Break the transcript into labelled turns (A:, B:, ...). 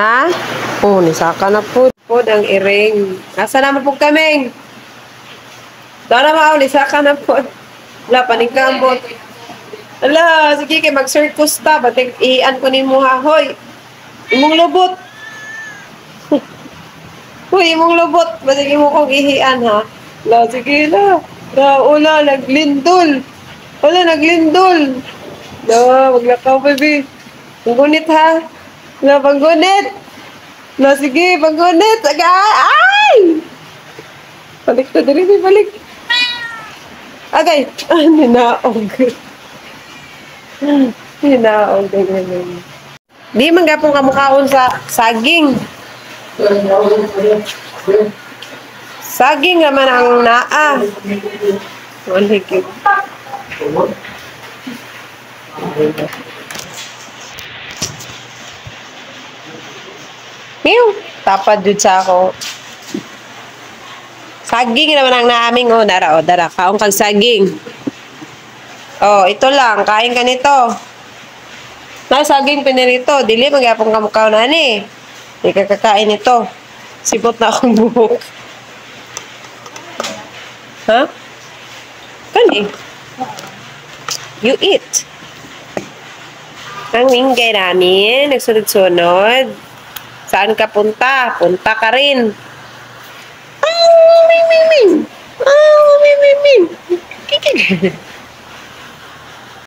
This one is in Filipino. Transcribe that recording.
A: Ha? Oh, nisaka na po. Po ang iring. Asa naman po kami? Dara mao, nisaka na po. Wala, paningkambot. Ala, sige kay mag-circus ta. Batik ian ko ni mo hahoy. Imong lubot. Uy, imong lubot. Batik mo kong ihian ha. La, sige la. La, ula, naglindol. Wala, naglindol. La, maglakaw, baby. Panggunit ha. La, panggunit. La, sige, panggunit. Ay! Balik na dali, balik. Agay. Ah, ninaog. Ninaog. Di man gapong kamukhaon sa saging. Saging naman ang naa. Maligid. Mew, tapad jud sa ako. Saging naman ang naaming oh, dara oh, dara kaong kag saging. Oh, ito lang, kain ka nito. Na saging pinirito, dili magyapon ka mukha na ni. Di ka kakain ito. Sipot na akong buhok. Ha? Kani? You eat. Ang ingay namin, nagsunod-sunod. Saan ka punta? Punta ka rin. Ah, ming, ming, ming. Ah, ming, ming, ming. Kikik.